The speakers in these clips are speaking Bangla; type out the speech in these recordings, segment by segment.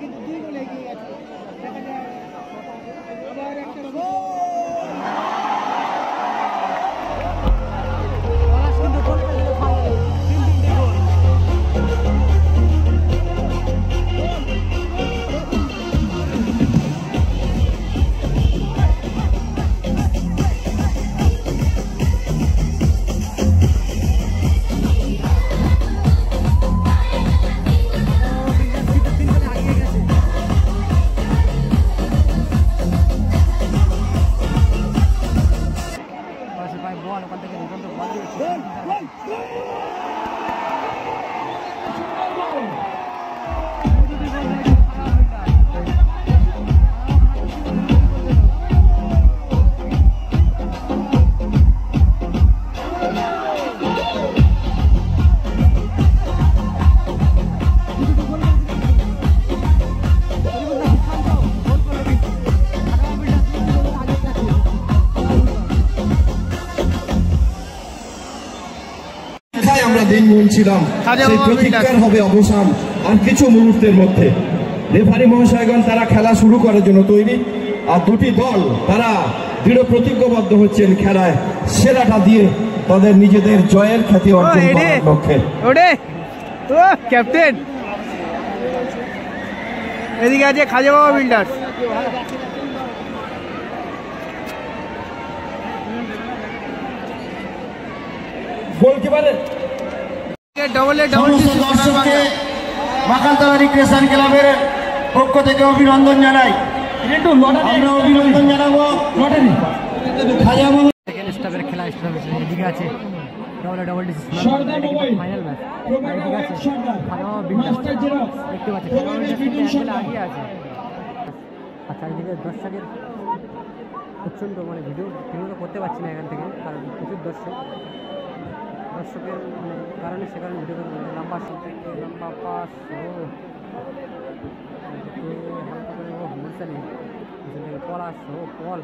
কিন্তু 2 গোল এগিয়ে গেছে। দেখা যায় আবার একটা গোল। আমরা দিন গুনছিলাম, সেই প্রতীক্ষার হবে অবসান আর কিছু মুহূর্তের মধ্যে। রেফারি মহাশয়গণ তারা খেলা শুরু করার জন্য তৈরি, আর দুটি দল তারা দৃঢ় প্রতিজ্ঞাবদ্ধ হচ্ছেন খেলায় সেরাটা দিয়ে তাদের নিজেদের জয়ের খ্যাতি অর্জন করার লক্ষ্যে। ক্যাপ্টেন এদিকে আছে খাজা বাবা বিল্ডার্স। গোলকিপারের দর্শককে মাকালতলা রিক্রিয়েশন ক্লাবের পক্ষ থেকে অভিনন্দন জানাই। আমরা অভিনন্দন জানাবো খাজা বাবা স্টাফের খেলা স্টাফ এদিকে আছে ডবল ডিসি ফাইনাল ম্যাচ। এদিকে আছে খাজা বাবা বিল্ডার্স, দেখতে পাচ্ছেন আগে আছে। আর চারিদিকে দর্শকের প্রচণ্ড মানে ভিডিও করতে পারছি না এখান থেকে, কারণ প্রচুর দর্শকের কারণে সে কারণে ভিডিও করতে লম্বা পাস হালকা করে ও মুরসালি পলাশ ও পল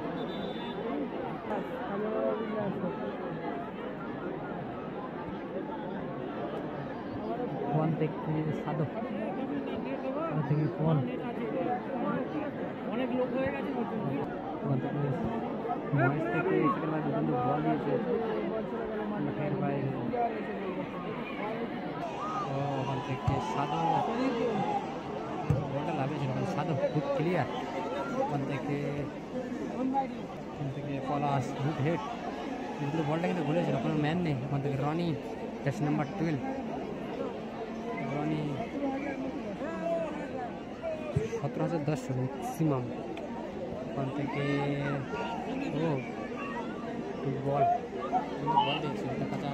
থেকে সাধক থেকে পল অনেক লোক হয়ে গেছে থেকে সেখানে বিভিন্ন বল দিয়েছে মাঠের বাইরে। ওখান থেকে সাধু বলটা লাভেছিল, সাধু খুব ক্লিয়ার। ওখান থেকে পলাশ গুড হেড, কিন্তু বলটা কিন্তু ঘুরেছিল, কোনো ম্যান নেই। ওখান থেকে Roni jersey number 12, Roni 17,10 maximum. ওখান থেকে ও বল দিয়েছে কাঁচা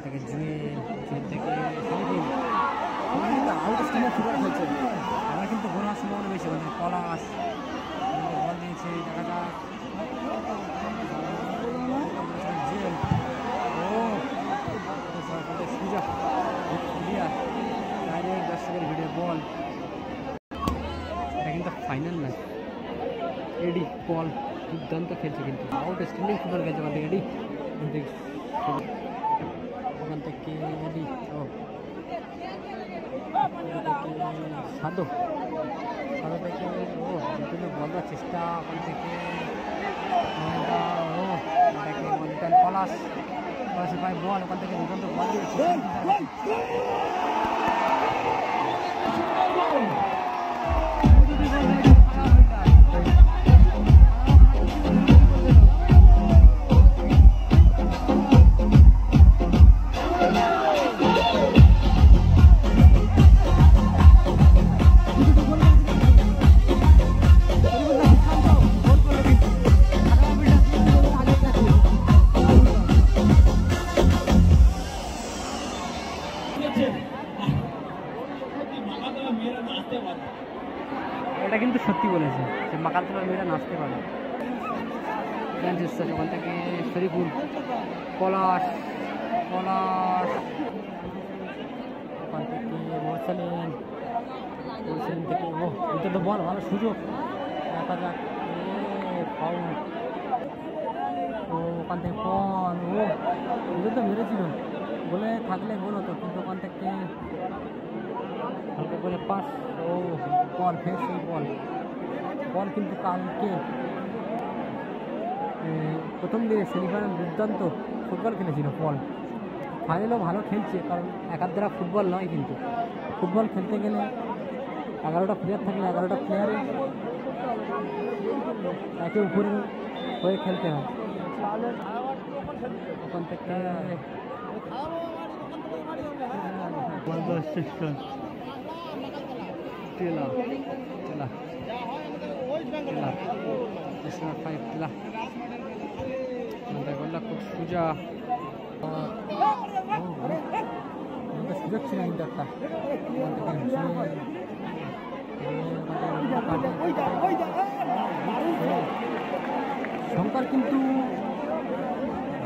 থেকে জুয়েল থেকে আউট স্টিমার ফুটবল খেলছে। আমার কিন্তু গোল হওয়ার সম্ভাবনা বেশি। ওখান থেকে পলাশ বল দিয়েছে দেখা যাক জুয়েল সুজা ক্লিয়ার ডাইরেক্ট দর্শকের ভিডিও বল। এটা কিন্তু ফাইনাল ম্যাচ। এডি পল দুর্দান্ত খেলছে, কিন্তু আউট স্ট্যান্ডিং ফুটবল খেলছে। ওখান থেকে এডি ওখান থেকে এডি সাধু থেকে ও বিভিন্ন বল দেওয়ার চেষ্টা। ওখান থেকে পলাশের ভাই বল, ওখান থেকে দুর্দান্ত বল দিয়েছে। এটা কিন্তু সত্যি বলেছে যে মাকালতলার মেয়েরা নাচতে পারে। ওখান থেকে শরীফুল পলাশ ওখান থেকে মোরসালিন থেকে ও এটা তো বল ভালো সুযোগ দেখা যাক ফাউল। ও ওখান থেকে পল ও ওদের তো মেরেছিল, বলে থাকলে গোল হতো, কিন্তু ওখান থেকে হালকা বলে 5 ও বল ফের সেই বল কিন্তু কালকে প্রথম দিনে সেমিফাইনাল দুর্দান্ত ফুটবল খেলেছিল বল, ফাইনালও ভালো খেলছে, কারণ একার দ্বারা ফুটবল নয়, কিন্তু ফুটবল খেলতে গেলে 11টা প্লেয়ার থাকলে 11টা প্লেয়ারে একে উপরে হয়ে খেলতে হয়। ওখান থেকে খুব সুজা সুযোগ ছিল কিন্তু একটা শঙ্কর কিন্তু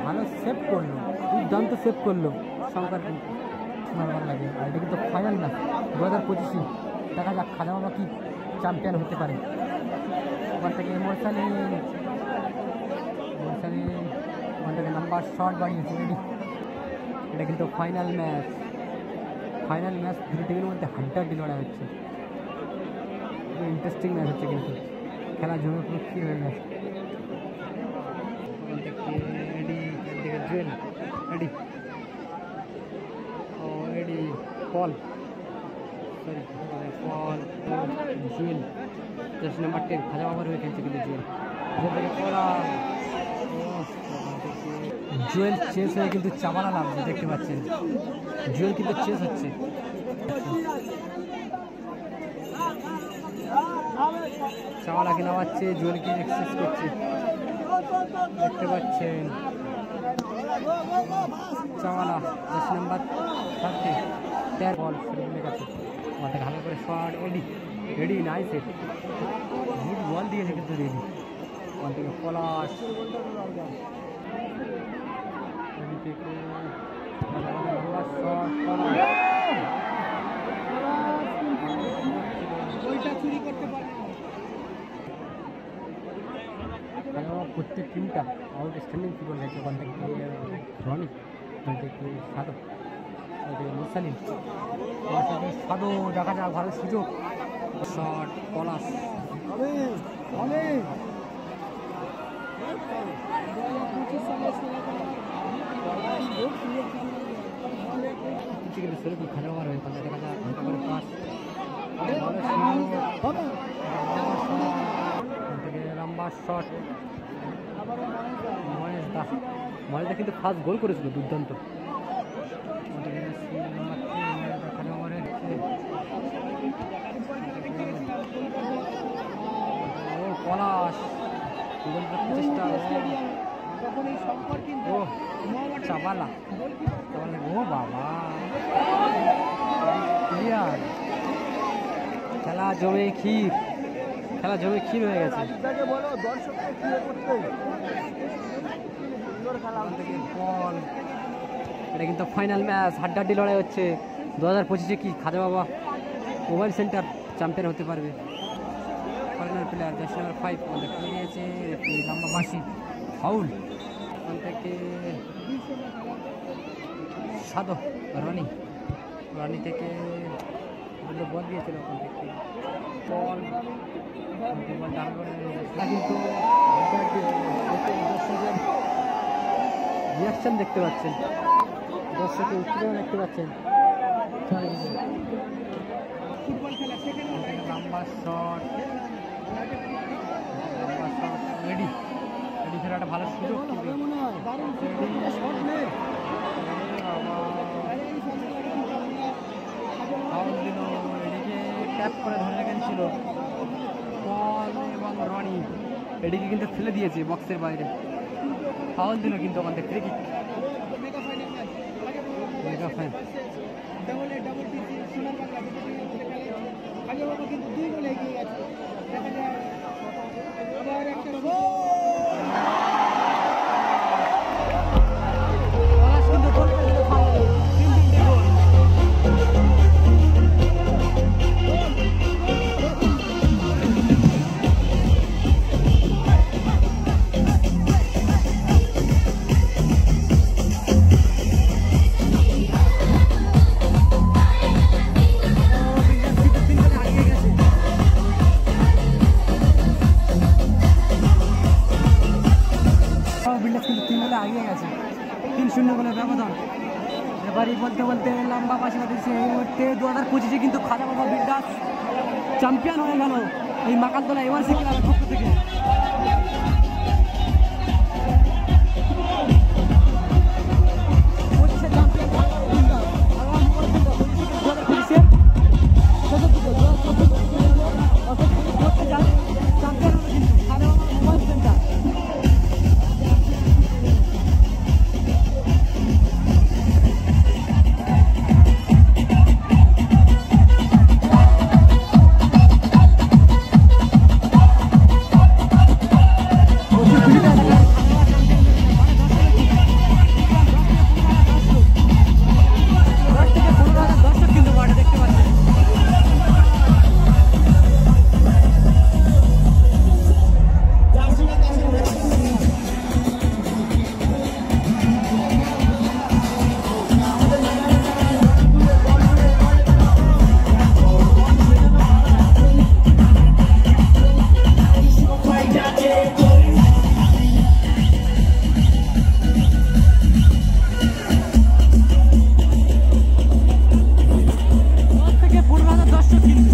ভালো সেভ করলো, দুর্দান্ত সেভ করলো শঙ্কর, কিন্তু ভালো লাগে। আর এটা কিন্তু ফাইনাল ম্যাচ 2025, দেখা যাক খাজা বাবা কি চ্যাম্পিয়ন হতে পারে। ওখান থেকে মোরসালি ওখান থেকে নাম্বার শট বাড়িয়েছে রেডি। এটা কিন্তু ফাইনাল ম্যাচ দুটো টিমের মধ্যে হাড্ডাহাড্ডি লড়াই হচ্ছে, ইন্টারেস্টিং ম্যাচ হচ্ছে, কিন্তু খেলা জমে পুরো স্থির হয়ে গেছে। পল জুয়েল 10 নম্বর 10 খাজা বাবার হয়ে খেলছে, কিন্তু জুয়েল চেস হয়ে কিন্তু চাবানা নামছে, দেখতে পাচ্ছেন জুয়েল কিন্তু চেস হচ্ছে। চাওয়ালাকে নামাচ্ছে, জুয়েলকে এক্সেস করছে, দেখতে পাচ্ছেন চাওয়ালা 10 নম্বর 13 বল শুরু কাছে মাঠে ভালো করে shot. Ready nice good ball দিয়েছে কিন্তু রেডি। ওখান থেকে পলাশ প্রত্যেক টিমটা আউটস্ট্যান্ডিং ফুটবল খেলছে। ওখান থেকে রনি, ওখান থেকে সাদো, মুসালিম, সাদো দেখা যাক ভালো সুযোগ, শট পলাশ কিন্তু সেরকম খেলোয়াড় হয়ে দেখা যাক পাস লম্বা শট। মহেশদা কিন্তু ফার্স্ট গোল করেছিল দুর্দান্ত। পলাশ চেষ্টা ও চাবালা ও বাবা ক্লিয়ার। খেলা জমে ক্ষীর হয়ে গেছে। বল এটা কিন্তু ফাইনাল ম্যাচ, হাড্ডাহাড্ডি লড়াই হচ্ছে। 2025 কি খাজা বাবা মোবাইল সেন্টার চ্যাম্পিয়ন হতে পারবে। ফরেনার প্লেয়ার 10 নম্বর 5 আমাদের খেলে গিয়েছে লম্বা বাসি ফাউল। ওখান থেকে সাদো রনি থেকে বল দিয়েছিল, ওখান থেকে বল কিন্তু রিয়াকশন দেখতে পাচ্ছেন, দর্শকের উত্তেজনা দেখতে পাচ্ছেন। লম্বা শট রেডি ফের একটা ভালো সুযোগ, এদিকে ট্যাপ করে ধরে রেখেছিল পল এবং রনি, এদিকে কিন্তু ফেলে দিয়েছে বক্সের বাইরে, ফাউল দিল কিন্তু আমাদের ফ্রি কিক। মেগা ফ্যান কিন্তু 2 গোলে এগিয়ে গেছে। দেখা যায় আবার একটা বাড়ি বলতে বলতে লম্বা পাশে দিচ্ছে। এই মুহূর্তে 2025-এ কিন্তু খাজা বাবা বিন্দাস চ্যাম্পিয়ন হয়ে গেল এই মাকালতলা এমআরসি ক্লাবের পক্ষ থেকে। দর্শক কিন্তু